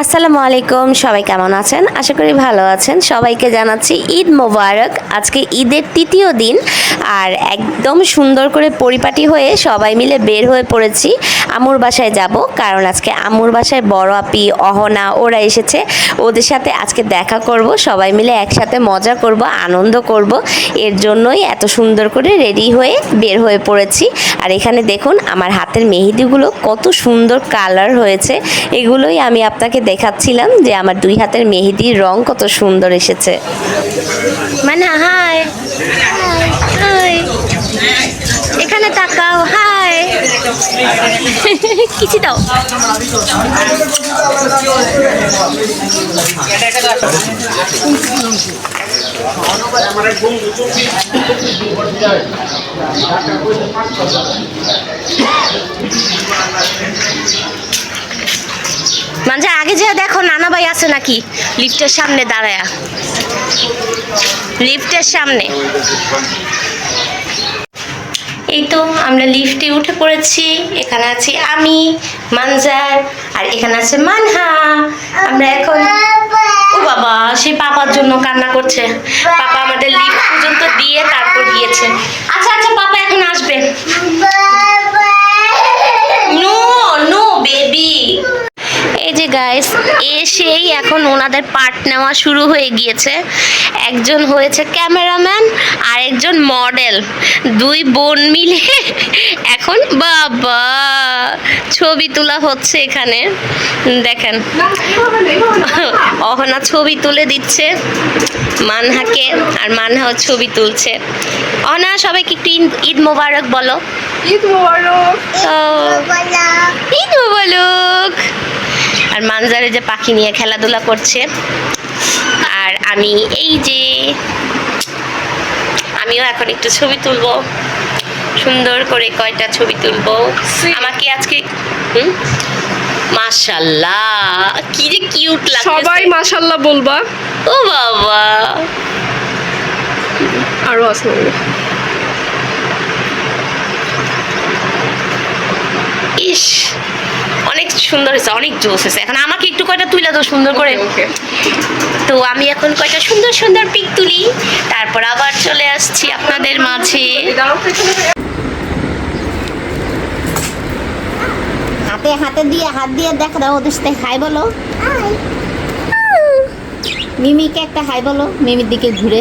আসসালামু আলাইকুম, সবাই কেমন আছেন? আশা করি ভালো আছেন। সবাইকে জানাচ্ছি ঈদ মোবারক। আজকে ঈদের তৃতীয় দিন আর একদম সুন্দর করে পরিপাটি হয়ে সবাই মিলে বের হয়ে পড়েছি আম্মুর বাসায় যাব, কারণ আজকে আম্মুর বাসায় বড় আপি অহনা ওরা এসেছে। ওদের সাথে আজকে দেখা করব, সবাই মিলে একসাথে মজা করব, আনন্দ করব। এর জন্যই এত সুন্দর করে রেডি হয়ে বের হয়ে পড়েছি। আর এখানে দেখুন আমার হাতের মেহেদিগুলো কত সুন্দর কালার হয়েছে। এগুলোই আমি আপনাকে দেখাচ্ছিলাম যে আমার দুই হাতের মেহেদির রং কত সুন্দর এসেছে। মানে হাই হাই, এখানে তাকাও, হাই কিছু দাও। মানে আগে যে দেখো নানা ভাই আছে নাকি লিফটের সামনে দাঁড়ায়া, লিফটের সামনে। এই তো আমরা লিফটে উঠে পড়েছি। এখানে আছি আমি, মানজার, আর এখানে আছে মানহা। আমরা এখন ও বাবা, সেই পাপার জন্য কান্না করছে। পাপা আমাদের লিফট পর্যন্ত দিয়ে তারপর গিয়েছে। আচ্ছা আচ্ছা, পাপা এখন আসবে। No no baby. এই যে গাইস, এসেই এখন ওনাদের পার্ট নেওয়া শুরু হয়ে গিয়েছে। একজন হয়েছে ক্যামেরাম্যান আর একজন মডেল, দুই বোন মিলে এখন বাবা ছবি তোলা হচ্ছে। এখানে দেখেন অহনা ছবি তুলে দিচ্ছে মানহাকে, আর মানহাও ছবি তুলছে। অহনা সবাইকে একটু ঈদ মোবারক বলো। ঈদ মোবারক। ঈদ মোবারক। আর মানজারে যে পাখি নিয়ে খেলাধুলা করছে। আর আমি এই যে আমিও এখন একটু ছবি তুলবো, সুন্দর করে কয়টা ছবি তুলবো। আমাকে আজকে মাশাআল্লাহ কি যে কিউট লাগছে। সবাই মাশাআল্লাহ বলবা। ও বাবা, আরো আছে। ইস অনেক সুন্দর হয়েছে, অনেক জোস হয়েছে। এখন আমাকে একটু কয়টা তুলে দাও সুন্দর করে। তো আমি এখন কয়টা সুন্দর সুন্দর পিক তুলি, তারপর আবার চলে আসছি আপনাদের মাঝে। হাতে হাতে দিয়ে হাত দিয়ে দেখা দাও, ওদের সাথে হাই বলো। মিমিকে একটা হাই বলো, মিমির দিকে ঘুরে।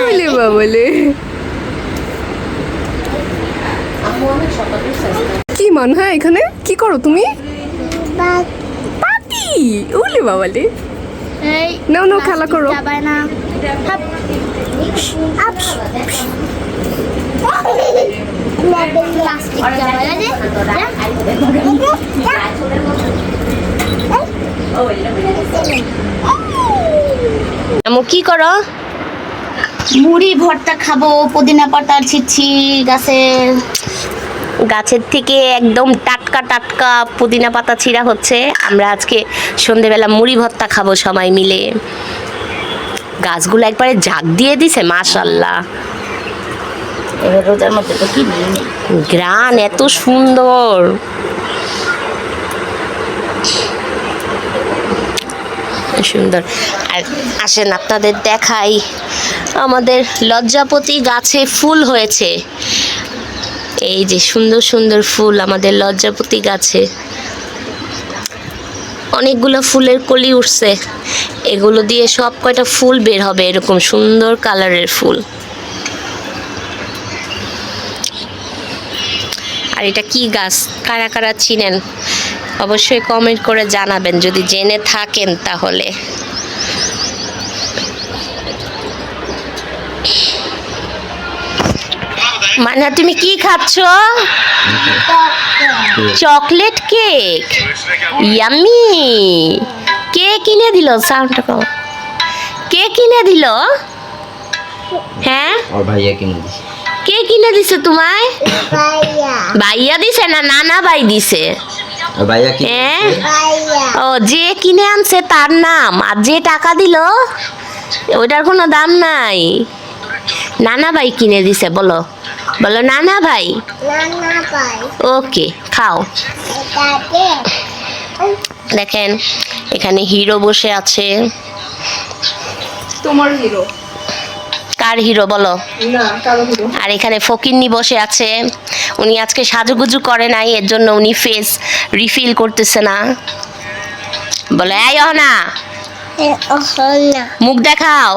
ওলে বাবালে, কি মান? হ্যাঁ, এখানে কি করো তুমি? পাটি। ওলে বাবালে, নাও নাও খেলা করো। আমু কি করো? মুড়ি ভর্তা খাবো, পুদিনা পাতা ছিচ্ছি গাছের থেকে একদম টাটকা টাটকা পুদিনা পাতা ছিঁড়া হচ্ছে। আমরা আজকে সন্ধেবেলা মুড়ি ভর্তা খাবো সবাই মিলে। গাছগুলো একবারে ঝাঁক দিয়ে দিছে মাশাআল্লাহ। এবার রোজার মধ্যে তো কি গ্রান এত সুন্দর। সুন্দর। আর আসেন আপনাদের দেখাই, আমাদের লজ্জাপতি গাছে ফুল হয়েছে। এই যে সুন্দর সুন্দর ফুল আমাদের লজ্জাপতি গাছে, অনেকগুলো ফুলের কলি উঠছে। এগুলো দিয়ে সব কয়টা ফুল বের হবে, এরকম সুন্দর কালারের ফুল। আর এটা কি গাছ কারা কারা চিনেন অবশ্যই কমেন্ট করে জানাবেন, যদি জেনে থাকেন তাহলে। মানা তুমি কি খাচ্ছ? Chocolate cake, yummy. কে কিনে দিল? সাউন্ডটা কম। কে কিনে দিল? হ্যাঁ, আর ভাইয়া কিনে দিছে। কে কিনে দিছে তোমায়? ভাইয়া দিছে না নানা ভাই দিছে? ভাইয়া কি? হ্যাঁ, ও যে কিনে আনছে তার নাম, আর যে টাকা দিল ওটার কোনো দাম নাই। নানা ভাই কিনে দিছে, বলো বলো নানা ভাই। ওকে খাও। দেখেন এখানে হিরো বসে আছে। তোমার হিরো কার হিরো বলো? না, কারো হিরো। আর এখানে ফকিন্নি বসে আছে। উনি আজকে সাজুগুজু করে নাই, এর জন্য উনি ফেস রিফিল করতেছে না। বলে এই অহনা, মুখ দেখাও।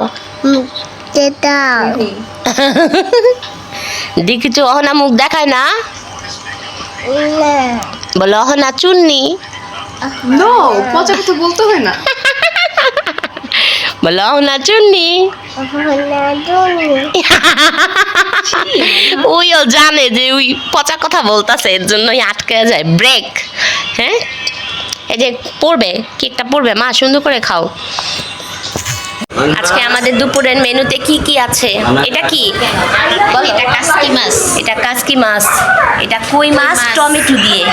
দেখিছো অহনা মুখ দেখায় না? বলে অহনা চুন্নি। নো, পচা কথা বলতে হয় না। বলে অহনা চুন্নি। ওইও জানে যে ওই পচা কথা বলতাছে, এর জন্যই আটকে যায়। ব্রেক। হ্যাঁ, এই যে পড়বে, কেকটা পড়বে। মা সুন্দর করে খাও। আজকে আমাদের দুপুরের মেনুতে কি কি আছে? এটা কি বল? এটা কাসকি মাছ, এটা কাসকি মাছ, এটা কই মাছ টমেটো দিয়ে,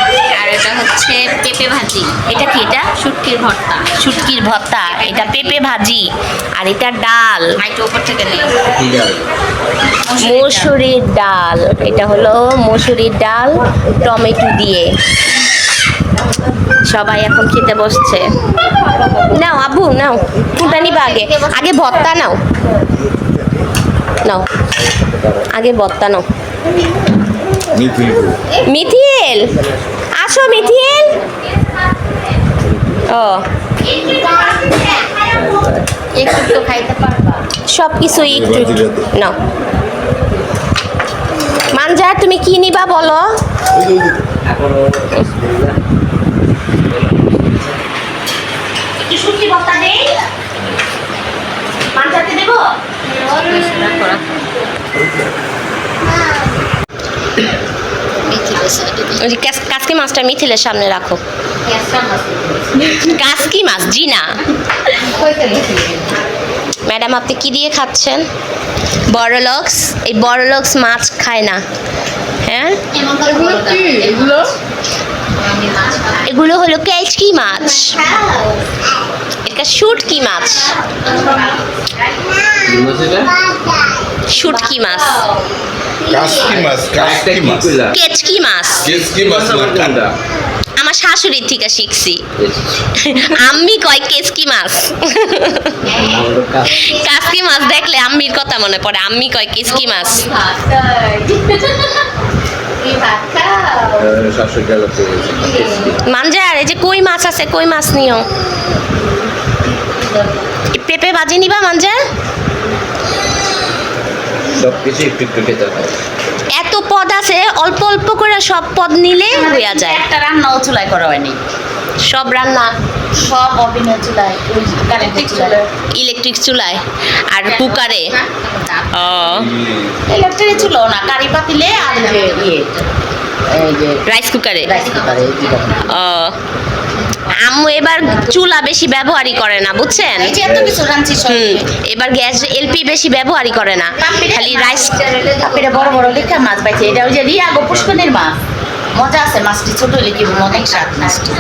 আর এটা হচ্ছে পেঁপে ভাজি, এটা কি? এটা শুটকির ভর্তা, শুটকির ভর্তা, এটা পেঁপে ভাজি, আর এটা ডাল, মাইটো উপর থেকে নেই, মসুরির ডাল। এটা হলো মসুরির ডাল টমেটো দিয়ে। সবাই এখন খেতে বসছে। নাও আব্বু নাও, কোনটা নিবা আগে? আগে ভর্তা নাও, নাও আগে ভর্তা নাও। মিথিল, আসো মিথিল। ও একটু তো খাইতে পারবা। সব কিছু একটু নাও। মানজা তুমি কি নিবা বলো? একটু শুটকি ভর্তা দেই, মানজাতে দেব। ওই যে কাসকি মাছটা মিথিলের সামনে রাখো। কাসকি মাছ জি না। ম্যাডাম আপনি কি দিয়ে খাচ্ছেন? বড়লক্স। এই বড়লক্স মাছ খায় না। হ্যাঁ, এগুলো এগুলো হলো কেচকি মাছ, এটা শুটকি মাছ। শুটকি মাছ, কাসকি মাছ, কাসকি মাছ, কেচকি মাছ। কেসকি মাছ না আমার শাশুড়ির থেকে শিখছি। আম্মি কয় কেচকি মাছ। কাসকি মাছ দেখলে আম্মির কথা মনে পড়ে। আম্মি কয় কেচকি মাছ। মানজার এই যে কই মাছ আছে, কই মাছ নিও। পেঁপে ভাজি নিবা মানজার? সবকিছু একটু একটু খেতে হয়। এত পদ আছে, অল্প অল্প করে সব পদ নিলে হইয়া যায়। একটা রান্নাও চুলায় করা হয়নি, সব রান্না সব অভিনয় চুলায়, কারেন্টের চুলায়, ইলেকট্রিক চুলায় আর কুকারে। ও ইলেকট্রিক চুলো না, কারি পাতিলে আর ইয়ে এই যে রাইস কুকারে। রাইস কুকারে দিতে হবে। ও আম্মু এবার চুলা বেশি ব্যবহারই করে না, বুঝছেন? এই যে এত কিছু রাঁধছি সব এবার গ্যাস এলপি বেশি ব্যবহারই করে না, খালি রাইস। কাপিরে বড় বড় লেখা মাছ পাইছে। এটা ওই যে রিয়া গো পুষ্কনের মাছ, মজা আছে মাছটি, ছোট হলে কি অনেক স্বাদ মাছটি।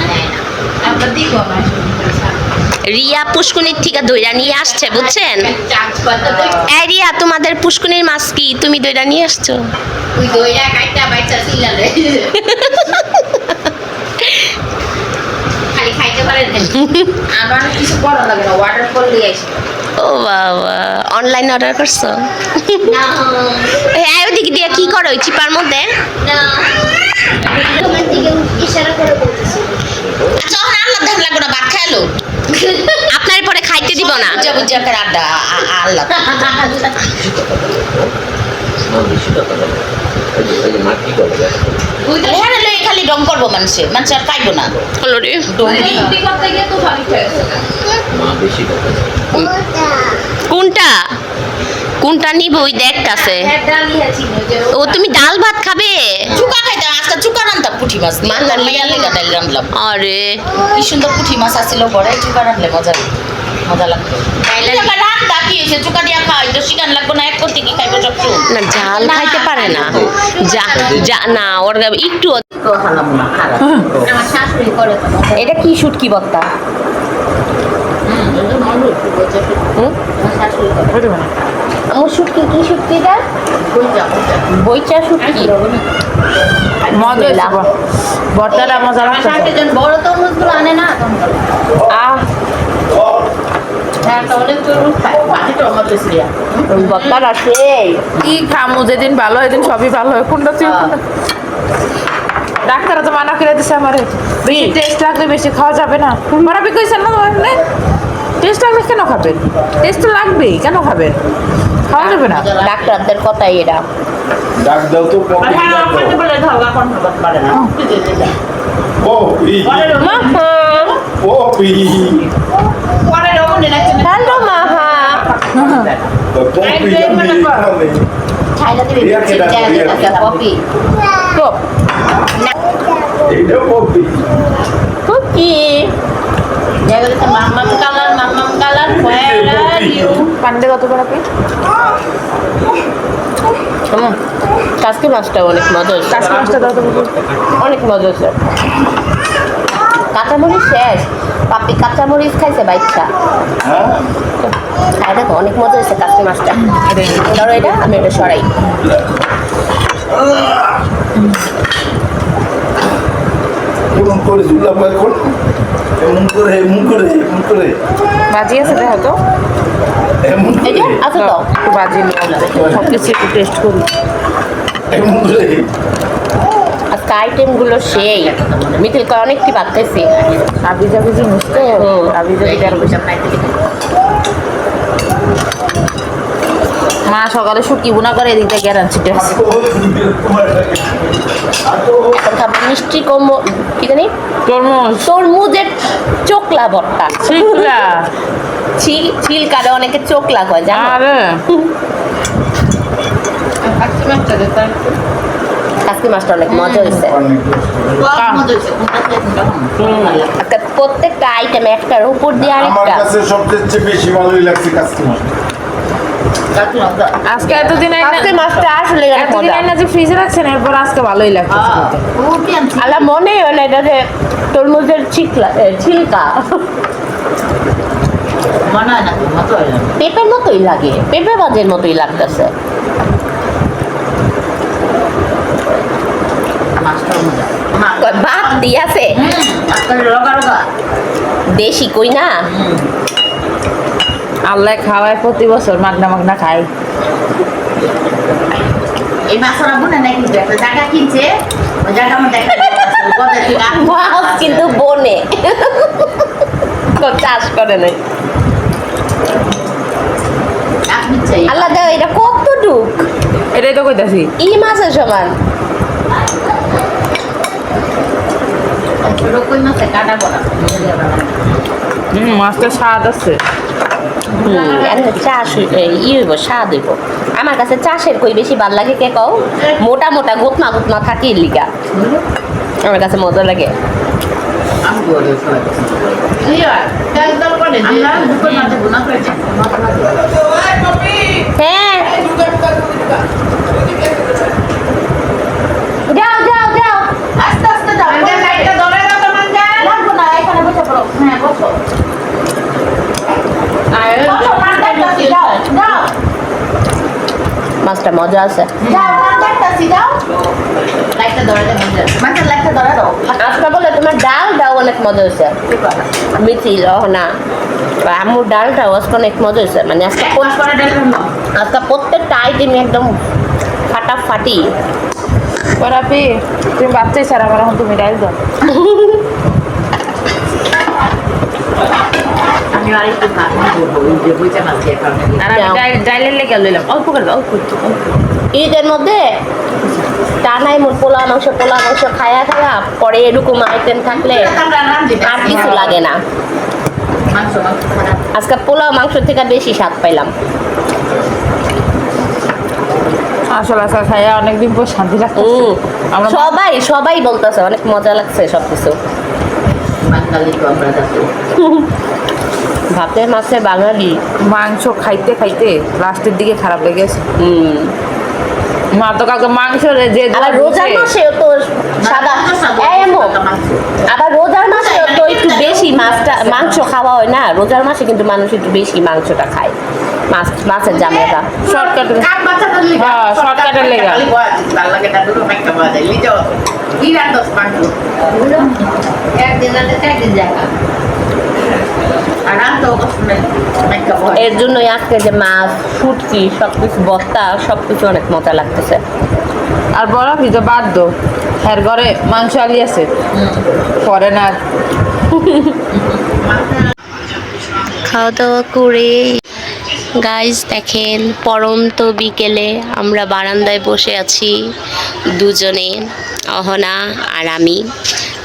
রিয়া পুষ্কুনির থেকে দইরা নিয়ে আসছে, বুঝছেন? এই রিয়া, তোমাদের পুষ্কুনির মাছ কি তুমি দইরা নিয়ে আসছো? ওই দইয়া কাইটা বাইচা সিলালে খালি খাইতে পারেন না। আমার কিছু বড় লাগে না, ওয়াটার ফল দিয়ে আসি। ও বাবা, অনলাইন অর্ডার করছো? না এই ওদিকে দিয়ে কি করো ওই চিপার মধ্যে? না তোমার দিকে ইশারা করে বলতেছি। আচ্ছা ওখানে আল্লাহ ধান লাগবে না, ভাত খাইলো আপনার পরে খাইতে দিব না। বুঝা বুঝা করে আড্ডা আল্লাহ। এখানে লই খালি ডং করবো মানুষে, মানুষ আর খাইবো না। হলো রে, কোনটা কোনটা নিব ওই দেখতাছে। ও তুমি ডাল ভাত খাবে? চুকা খাইতাম আজকে, চুকা রান্তাম পুঁটি মাছ দিয়ে। মাছ রান্না মেয়ার লেগা ডাল রান্নলাম। আরে কি সুন্দর পুঁটি মাছ আসছিল ঘরে, চুকা রান্নলে মজা মজা লাগতো। রান্না কি হয়েছে, চুকা দিয়া খাই তো শিকান লাগবো না, এক করতে কি খাইবো সব চুল। না, ঝাল খাইতে পারে না। যা না, ওর একটু। আমার শাশুড়ি করে তো মজা। এটা কি শুটকি ভর্তা? আমার শাশুড়ি করে। আমার শুটকি কি শুটকিটা? বইচা শুটকি। মজা হয়েছে বর্তাটা মজা লাগছে বড় তরমুজগুলো আনে না আহ হ্যাঁ তো অনেক তরমুজ খায় মাঝে টমেটো সিরিয়া বক্তাটা সেই। কি খামু যেদিন ভালো হয় দিন সবই ভালো হয় কোনটা তুই কোনটা ডাক্তার তো মানা করে দিছে আমারে বেশি টেস্ট লাগলে বেশি খাওয়া যাবে না মারাবি কইছেন না মানে টেস্ট লাগলে কেন খাবেন টেস্ট তো লাগবেই কেন খাবেন খাওয়া যাবে না ডাক্তারদের কথাই এটা। ডাক দাও তো পপি হ্যাঁ ডাক আপনাকে দাও। বলে ধাওয়া কোন ভাবে পারে না পপি পপি পরে রকম নিলাচ্ছেন হ্যালো মাহা। পপি জানি খাইলা দিবি রিয়া কে ডাক, রিয়া কে। কপি। তো এইটা পপি কুকি। জায়গাতে মাম্মাম কালার where are you পানিতে কত বড় আপনি কাসকি মাছটা অনেক মজা হয়েছে। কাঁচা মাছটা দাও তো বুঝি। অনেক মজা হয়েছে। কাঁচামরিচ শেষ। পাপি কাঁচামরিচ খাইছে বাচ্চা। হ্যাঁ খাই দেখো অনেক মজা হয়েছে কাসকি মাছটা। ধরো এটা আমি এটা সরাই। কেমন করে ঝুলা পায় কোন এমন করে এমন করে এমন করে বাজি আছে দেখো তো এমন এই করে যে আছে তো। একটু বাজি সব কিছু একটু টেস্ট করি এমন করে আজকে আইটেমগুলো সেই। মিথিলকে অনেকটি ভাত খাইছি। আবি যাবি জিনিস তো আবি যাবি তেরো পয়সা মা সকালে শুটকি বোনা করে এদিক থেকে গেরান ছিটে আছে এখন খাবো মিষ্টি কি জানি তরমুজ তরমুজের চোকলা ভর্তা। শিখলা ছিলকারে অনেকে চোকলা কয় জানো। আরে কাসকি মাছটা অনেক মজা হয়েছে। আজকে প্রত্যেকটা আইটেম একটার উপর দিয়ে আমার আরেকটা। কাছে সবচেয়ে বেশি ভালোই লাগছে কাস্টমার আজকে এতদিন কাসকি মাছটা আসলে অনেক এতদিন মজা। না যে ফ্রিজে রাখছেন এরপর আজকে ভালোই লাগছে আল্লাহ মনে হয় না এটা যে তরমুজের ছিলকা মনে হয় না মতো হয় না পেঁপের মতোই লাগে, পেঁপে ভাজের মতোই লাগতেছে। মাছটাও মজা ভাত দিয়াছে আপনার রগা রগা দেশি কই না। আল্লাহ খাওয়ায় প্রতি বছর মাগনা মাগনা খাই এই মাছরা বুনে নাকি একটা জায়গা কিনছে ওই জায়গা আমার দেখা মাছ কিন্তু বনে তো চাষ করে নাই। আপনি চাই আল্লাহ দাও এটা কতটুক এটাই তো কইতাছি ই মাছের সমান। ছোট কই মাছে কাটা করা মাছটা স্বাদ আছে এখন চাষ ই হইব স্বাদ হইব। আমার কাছে চাষের কই বেশি ভাল লাগে কে কও? মোটা মোটা গোতমা গোতমা থাকি লিগা আমার কাছে মজা লাগে। আমি বলে সবাই তেল তেল করে আমরা দুপুর মাঝে বোনা করেছি হ্যাঁ যাও যাও যাও। আস্তে আস্তে যাও লাইটটা ধরে দাও তোমার যা লাগবো না এখানে বসে পড়ো হ্যাঁ বসো বসো পাঁচটা যাও যাও মাছটা মজা আছে। যাও পাঁচটা যাও লাইটটা ধরে দাও মাছের লাইটটা ধরে দাও আজকে বলে তোমার ডালটাও অনেক মজা হয়েছে। মিথিল না আম্মুর ডালটাও আজকে অনেক মজা হয়েছে। মানে আজকে করে দেখুন আজকে প্রত্যেকটা আইটেম একদম ফাটাফাটি। পরাপি তুমি বাচ্চাই ছাড়া আমার এখন তুমি ডাইল দাও আমি আরেকটু কাটবো যে বুঝতে পারছি এখন আর আমি ডাইলের লেগে লইলাম অল্প করে দাও অল্প ঈদের মধ্যে টানাই মোট পোলা মাংস খায়া খায়া পরে এরকম আইটেম থাকলে আর কিছু লাগে না। মাংস মাংস খারাপ আজকে পোলাও মাংস থেকে বেশি স্বাদ পাইলাম। আসলে আজকে খাইয়া অনেকদিন পর শান্তি লাগছে আমরা সবাই বলতেছে অনেক মজা লাগছে সবকিছু। বাঙালি তো আমরা যাচ্ছি ভাতে মাছে বাঙালি। মাংস খাইতে খাইতে লাস্টের দিকে খারাপ লেগেছে মা তো কালকে মাংস যে আবার রোজার মাসেও তো সাদা এই আম্মু, আবার রোজার মাসে তো একটু বেশি মাংস খাওয়া হয় না, রোজার মাসে কিন্তু মানুষ একটু বেশি মাংসটা খায়, মাছের জামাটা শর্টকাট কাক বাচ্চাটার লেগে হ্যাঁ শর্টকাটের লেগে ভালো লাগে না দুটো মেকআপ বাদ লিজো কি রান্দাস মাংস একদিন রান্না একদিন জায়গা আর রান্না কষ্ট নেই মেকআপ হয় এর জন্যই আজকে যে মাছ শুটকি সবকিছু ভর্তা সবকিছু অনেক মজা লাগতেছে। আর বড় ভিজে বাধ্য এর ঘরে মাংস আলি আছে পরে না খাওয়া দাওয়া করে গাইজ দেখেন পরন্ত বিকেলে আমরা বারান্দায় বসে আছি দুজনে, অহনা আর আমি।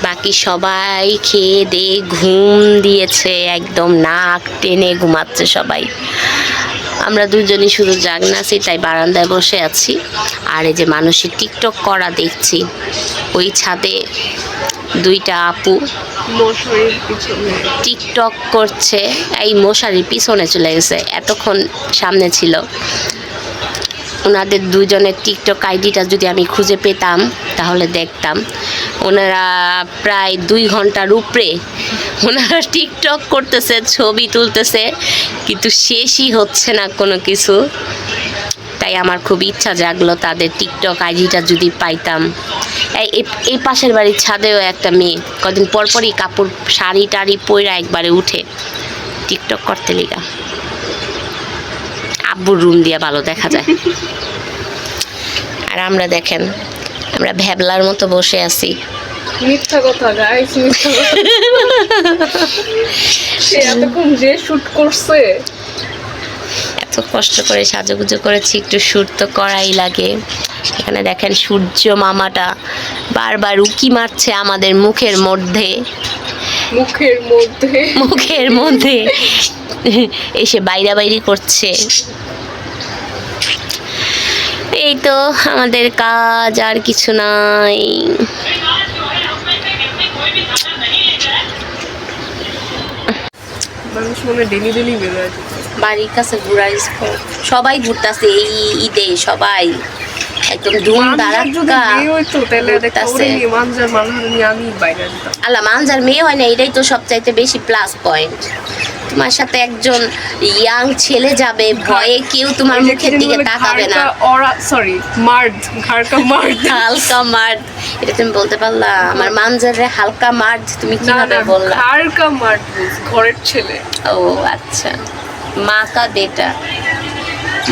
বাকি সবাই খেয়ে দিয়ে ঘুম দিয়েছে, একদম নাক টেনে ঘুমাচ্ছে সবাই। আমরা দুজনই শুধু জাগনা আছি, তাই বারান্দায় বসে আছি। আর এই যে মানুষের টিকটক করা দেখছি, ওই ছাদে দুইটা আপু টিকটক করছে, এই মশারির পিছনে চলে গেছে, এতক্ষণ সামনে ছিল। ওনাদের দুজনের টিকটক আইডিটা যদি আমি খুঁজে পেতাম তাহলে দেখতাম। ওনারা প্রায় 2 ঘন্টার উপরে ওনারা টিকটক করতেছে, ছবি তুলতেছে, কিন্তু শেষই হচ্ছে না কোনো কিছু। তাই আমার খুব ইচ্ছা জাগলো তাদের টিকটক আইডিটা যদি পাইতাম। এই পাশের বাড়ির ছাদেও একটা মেয়ে কদিন পরপরই কাপড় শাড়ি টাড়ি পইরা একবারে উঠে টিকটক করতে লিগা। আব্বুর রুম দিয়া ভালো দেখা যায়। আর আমরা দেখেন আমরা ভ্যাবলার মতো বসে আছি। মিথ্যা কথা গাইস, মিথ্যা কথা। সে এতক্ষণ যে শুট করছে, এত কষ্ট করে সাজুগুজু করেছি, একটু শুট তো করাই লাগে। এখানে দেখেন সূর্য মামাটা বারবার উকি মারছে আমাদের মুখের মধ্যে এসে বাইরাবাইরি করছে। এই তো আমাদের কাজ, আর কিছু নাই। মানুষ মনে ডেলি ডেলি বেরোয়। বাড়ির কাছে ঘুরাই সবাই ঘুরতেছে এই ঈদে, সবাই একদম ধুম ধারাক্কা ঘুরতাছে। আমি বাইরে যেতাম। আল্লাহ মানজার মেয়ে হয় না, এটাই তো সবচাইতে বেশি প্লাস পয়েন্ট। তোমার সাথে একজন ইয়াং ছেলে যাবে, ভয়ে কেউ তোমার মুখের দিকে তাকাবে না। সরি মার্দ, হালকা মার্দ। হালকা মার্দ, এটা তুমি বলতে পারলা? আমার মানজারে হালকা মার্দ তুমি কিভাবে বললা? হালকা মার্দ ঘরের ছেলে। ও আচ্ছা, মা কা বেটা,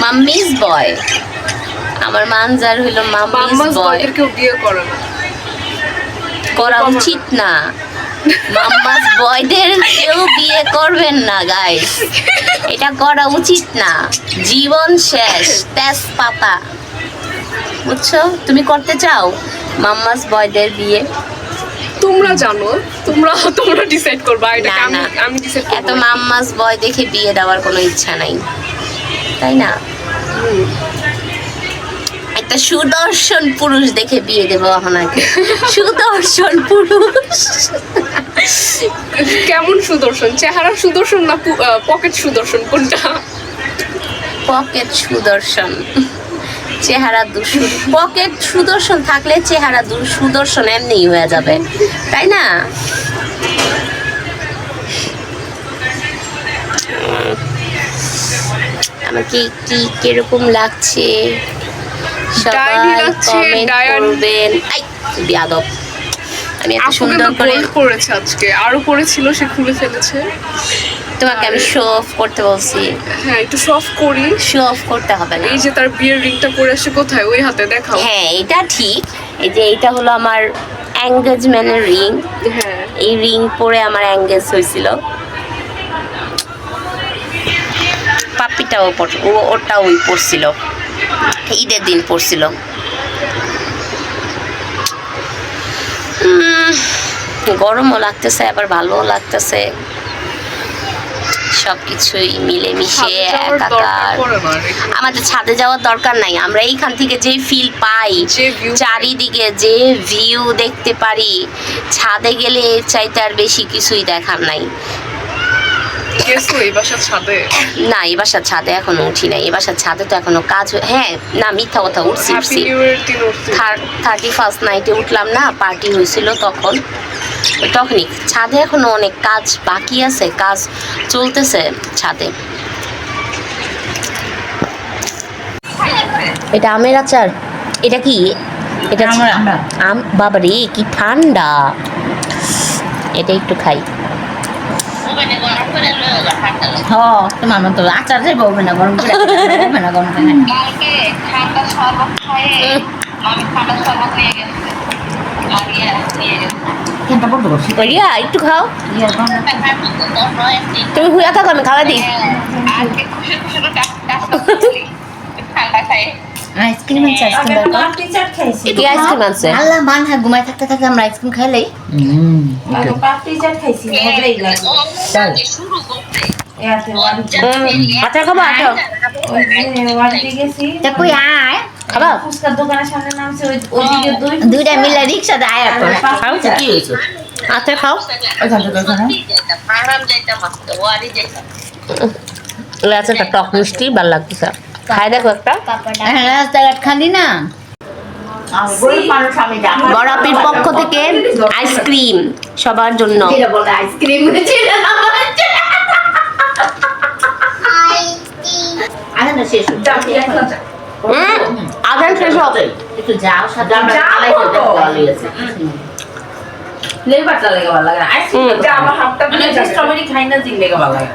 মাম্মিজ বয়। আমার মানজার হইলো মাম্মিজ বয়। কেউ বিয়ে করে না, করা উচিত না। মাম্মাস বয়দের কেউ বিয়ে করবেন না গাইস, এটা করা উচিত না। জীবন শেষ, তেজপাতা, বুঝছো? তুমি করতে চাও মাম্মাস বয়দের বিয়ে? তোমরা জানো, তোমরা ডিসাইড করবা। এটা না, আমি ডিসাইড করব। এত মাম্মাস বয় দেখে বিয়ে দেওয়ার কোনো ইচ্ছা নাই, তাই না? একটা সুদর্শন পুরুষ দেখে বিয়ে দেবো আপনাকে। সুদর্শন পুরুষ। কেমন সুদর্শন? চেহারা সুদর্শন না পকেট সুদর্শন? কোনটা? পকেট সুদর্শন, চেহারা পকেট সুদর্শন থাকলে চেহারা সুদর্শন এমনিই হয়ে যাবে, তাই না? আমাকে কিরকম লাগছে সবাই কমেন্ট করবেন। আই বিয়াদব, আমি এত সুন্দর করে পড়েছে আজকে, আরো পড়েছিল, সে খুলে ফেলেছে। তোমাকে আমি শো অফ করতে বলছি। হ্যাঁ, একটু শো অফ করি। শো অফ করতে হবে না। এই যে তার বিয়ের রিংটা পরে আসে কোথায়? ওই হাতে দেখাও। হ্যাঁ, এটা ঠিক। এই যে এইটা হলো আমার এঙ্গেজমেন্টের রিং। হ্যাঁ, এই রিং পরে আমার এঙ্গেজ হয়েছিল। পাপিটাও ওটাও পড়ছিল, ঈদের দিন পড়ছিল। গরমও লাগতেছে, আবার ভালোও লাগতেছে, সবকিছুই মিলেমিশে একাকার। আমাদের ছাদে যাওয়ার দরকার নাই, আমরা এইখান থেকে যে ফিল পাই, চারিদিকে যে ভিউ দেখতে পারি, ছাদে গেলে এর চাইতে আর বেশি কিছুই দেখার নাই। গেছো এই বাসার ছাদে? না, এই বাসার ছাদে এখনো উঠি নাই। এই বাসার ছাদে তো এখনো কাজ হ্যাঁ না, মিথ্যা কথা, উঠছি হ্যাপি উঠছি। নিউ ইয়ার দিন উঠছি। 31st নাইটে উঠলাম না, পার্টি হয়েছিল তখন। তখনই ছাদে এখনো অনেক কাজ বাকি আছে, কাজ চলতেছে ছাদে। এটা আমের আচার। এটা কি? এটা আম। বাবারে কি ঠান্ডা! এটা একটু খাই। তোমার মতো আচার যাইব না গরম করে না গরম করে কালকে ঠান্ডা শরবত খাইয়ে আমি ঠান্ডা শরবত নিয়ে গেছি লাগিয়ে নিয়ে গেছি কেনটা বন্ধ করছি রিয়া একটু খাও। ইয়ার বন্ধ তুমি হুইয়া থাকো, আমি খাওয়া দিই। আজকে খুশি খুশি ঠান্ডা খাই আইসক্রিম আছে আইসক্রিম দাও কি আইসক্রিম আছে? আল্লাহ মান হ্যাঁ ঘুমাই থাকতে থাকতে আমরা আইসক্রিম খাইলেই শুরু করতে আচার খাবো? আচার তা কই আয় খাবা? দুইটা মিলে রিক্সা দেয় খাও কি হয়েছে? আচার খাও। আরাম যাইতাম আসতে ওয়ারি যাইতাম ওই আচারটা টক মিষ্টি ভালো লাগতেছে। খাই দেখো একটা। রাস্তাঘাট খালি না বড়াপির পক্ষ থেকে আইসক্রিম সবার জন্য। আইসক্রিম আধার শেষ হবে। একটু যাও সাথে আমরা আলাই করতে ভালোই আছে স্ট্রবেরি খাই না দিন লেগে ভালো লাগে।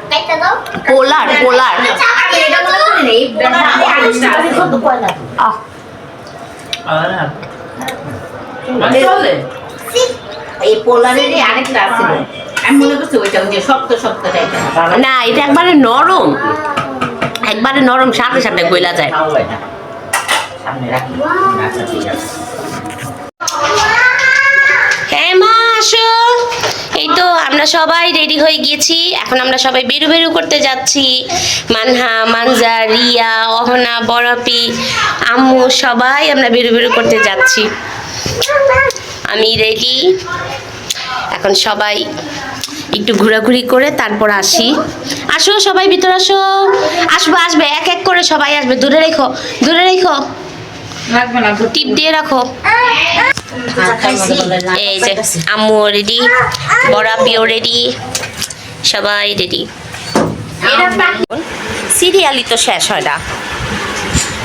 পোলার পোলার। আহ, এই পোলারেরই আরেকটা আছে আমি মনে করছি ওইটা ওই যে শক্ত শক্ত টাইপের না এটা একবারে নরম, একবারে নরম, সাথে সাথে গইলা যায়। সামনে রাখি আচ্ছা ঠিক আছে হ্যাঁ মা আসো। এই তো আমরা সবাই রেডি হয়ে গিয়েছি, এখন আমরা সবাই বেরু বেরু করতে যাচ্ছি। মানহা, মানজা, রিয়া, অহনা, বড়াপি, আম্মু সবাই আমরা বেরু বেরু করতে যাচ্ছি। আমি রেডি। এখন সবাই একটু ঘোরাঘুরি করে তারপর আসি। আসো সবাই ভিতর আসো। আসবে আসবে, এক এক করে সবাই আসবে। দূরে রেখো, দূরে রেখো, লাগবে না টিপ দিয়ে রাখো। এই যে আম্মু রেডি, বড়াপিও রেডি, সবাই রেডি। সিরিয়ালই তো শেষ হয় না।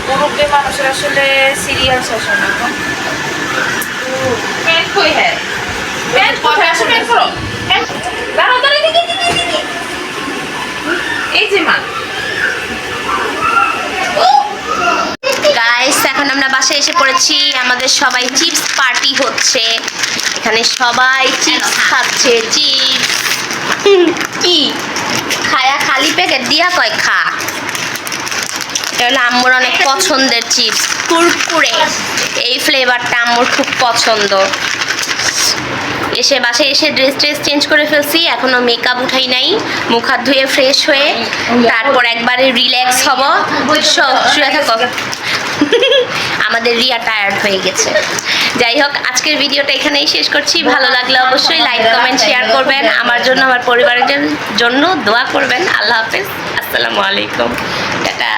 মুরব্বী মানুষের আসলে সিরিয়াল শেষ হয় না এখন। প্যান্ট কই হ্যাঁ প্যান্ট কোথায় আসে? প্যান্ট করো দাঁড়াও দাঁড়াও এই যে মা গাইস এখন আমরা বাসায় এসে পড়েছি। আমাদের সবাই চিপস পার্টি হচ্ছে, এখানে সবাই চিপস খাচ্ছে। চিপস কি খায়া খালি প্যাকেট দিয়া কয় খা। এটা হলো আম্মুর অনেক পছন্দের চিপস, কুরকুরে। এই ফ্লেভারটা আম্মুর খুব পছন্দ। এসে বাসায় এসে ড্রেস চেঞ্জ করে ফেলছি, এখনো মেকআপ উঠাই নাই। মুখ হাত ধুয়ে ফ্রেশ হয়ে তারপর একবারে রিল্যাক্স হব। শুয়ে থাকো। আমাদের রিয়া টায়ার্ড হয়ে গেছে। যাই হোক আজকের ভিডিওটা এখানেই শেষ করছি। ভালো লাগলে অবশ্যই লাইক কমেন্ট শেয়ার করবেন, আমার জন্য আমার পরিবারের জন্য দোয়া করবেন। আল্লাহ হাফেজ, আসসালামু আলাইকুম, টাটা।